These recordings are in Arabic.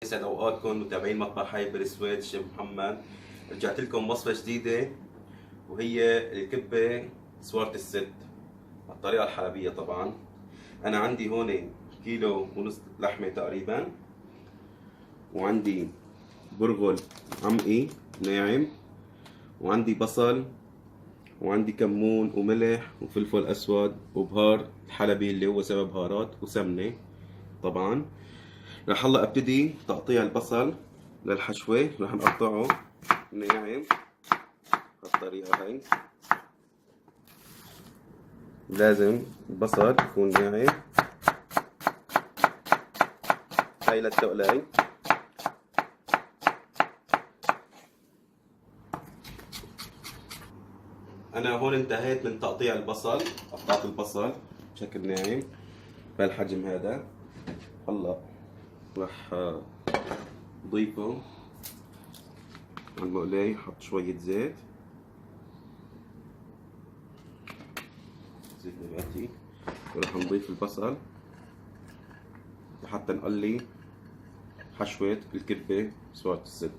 يسعد اوقاتكم متابعين مطبخ حي بالسويد. الشيف محمد رجعت لكم وصفه جديده، وهي الكبه سوارة الست الطريقه الحلبيه. طبعا انا عندي هون كيلو ونص لحمه تقريبا، وعندي برغل عمقي ناعم، وعندي بصل، وعندي كمون وملح وفلفل اسود وبهار الحلبي اللي هو سبع بهارات وسمنه. طبعا رح هلا ابتدي تقطيع البصل للحشوة. رح نقطعه ناعم بهالطريقة هاي. لازم البصل يكون ناعم. هاي للتقلاي. انا هون انتهيت من تقطيع البصل، قطعت البصل بشكل ناعم بهالحجم هذا. هلا رح ضيفه على المقلاي، حط شوية زيت نباتي، ورح نضيف البصل لحتى نقلي حشوة الكبة سوارة الست.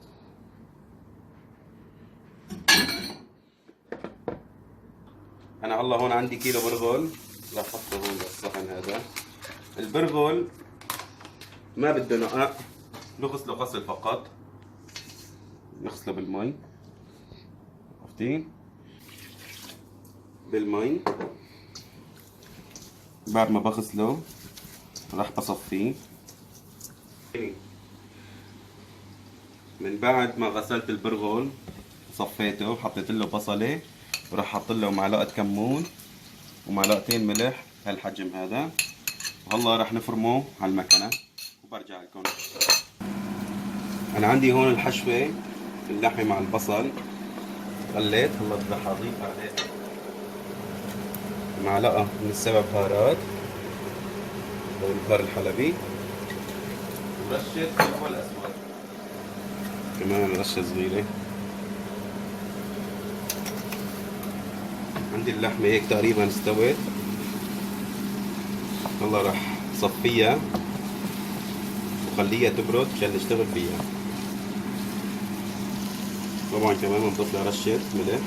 أنا هلا هون عندي كيلو برغل، رح أحطه هون بالصحن هذا. البرغل ما بده نقع، نغسله غسل فقط، نغسله بالمي. عرفتين؟ بالمي. بعد ما بغسله راح بصفيه. من بعد ما غسلت البرغل صفيته، حطيت له بصله، وراح احط له معلقه كمون ومعلقتين ملح هالحجم هذا. وهلا راح نفرمه على المكنه وبرجع لكم. انا عندي هون الحشوه، اللحمه مع البصل غليت. هلا راح اضيف عليه معلقه من السبع بهارات او البهار الحلبي، ورشه فلفل اسود كمان رشه صغيره. عندي اللحمه هيك تقريبا استوت. هلا راح صفيها وخليها تبرد عشان نشتغل فيها. طبعا كمان بنضيف لها رشة ملح،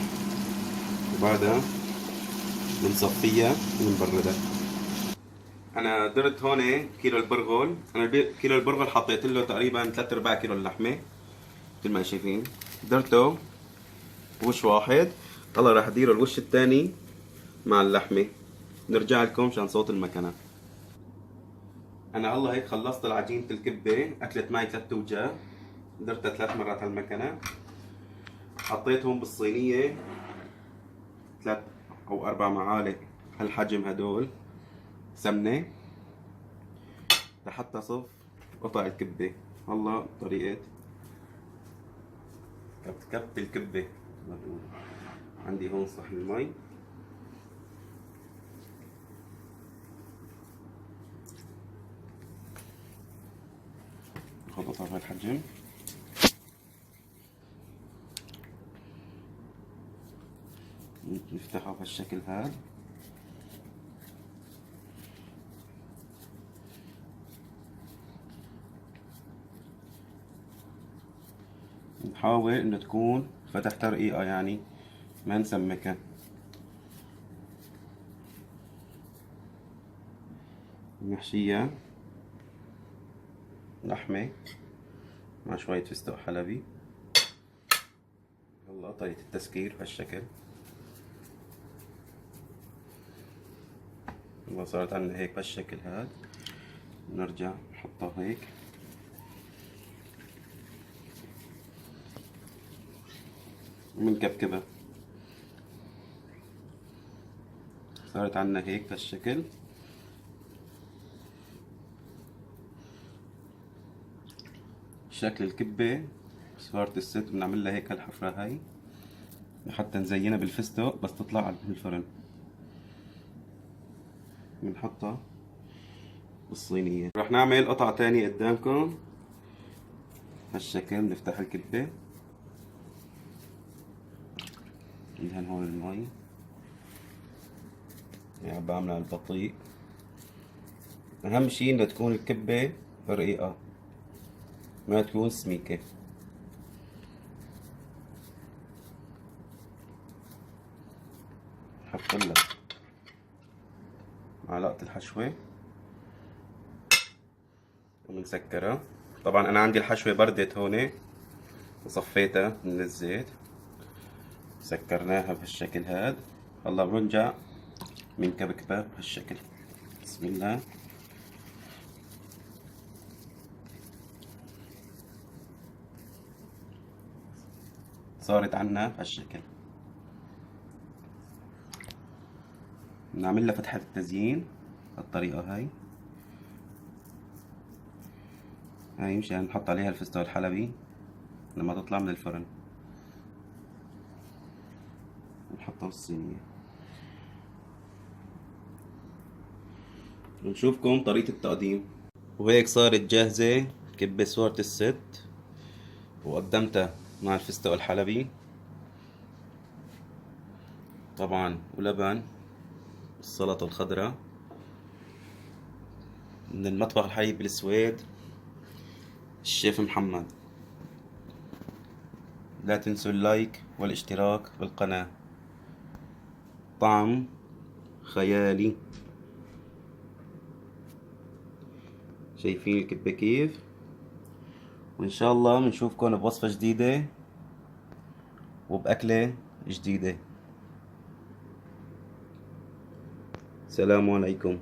وبعدها بنصفيها ونبردها. انا درت هون كيلو البرغل. كيلو البرغل حطيت له تقريبا 3 ارباع كيلو اللحمة مثل ما شايفين. درته وش واحد. هلا راح اديره الوش الثاني مع اللحمة. نرجع لكم مشان صوت المكنة. انا هلا هيك خلصت العجينة الكبة، اكلت معي 3 اوجاع. درتها 3 مرات على المكنة. حطيتهم بالصينية 3 او 4 معالق هالحجم هدول سمنة لحتى صف قطع الكبة. هلا طريقة كبت الكبة. عندي هون صحن المي، باخذ قطع بهالحجم، نفتحها بهالشكل هذا. نحاول انه تكون فتحتها رقيقة، يعني ما نسمكها. نحشيها لحمة مع شوية فستق حلبي. هلا طريقة التسكير بهالشكل. هلا صارت عندنا هيك بهالشكل هذا. نرجع نحطها هيك. ومنكبكبها. صارت عندنا هيك بهالشكل. شكل الكبة صارت الست بنعمل لها هيك الحفرة هاي لحتى نزينها بالفستق بس تطلع من الفرن. بنحطها بالصينية. رح نعمل قطعة تانية قدامكم هالشكل. بنفتح الكبة، ندهن هون المي، يعني بعملها على البطيء. أهم شي إنها تكون الكبة رقيقة، ما تكون سميكة. حط لها معلقة الحشوة ومنسكرها. طبعا انا عندي الحشوة بردت هون وصفيتها من الزيت، سكرناها بهالشكل هاد. هلا بنرجع من كبكبة بهالشكل. بسم الله. صارت عنا بهالشكل. بنعمل لها فتحة التزيين بالطريقة هاي مشان نحط عليها الفستق الحلبي لما تطلع من الفرن. نحطها بالصينية ونشوفكم طريقة التقديم. وهيك صارت جاهزة كبة صورة الست، وقدمتها مع الفستق الحلبي طبعا ولبن والسلطة الخضراء من المطبخ الحي بالسويد، الشيف محمد. لا تنسوا اللايك والاشتراك بالقناة. طعم خيالي. شايفين الكبة كيف؟ وإن شاء الله بنشوفكم بوصفة جديدة وبأكلة جديدة. السلام عليكم.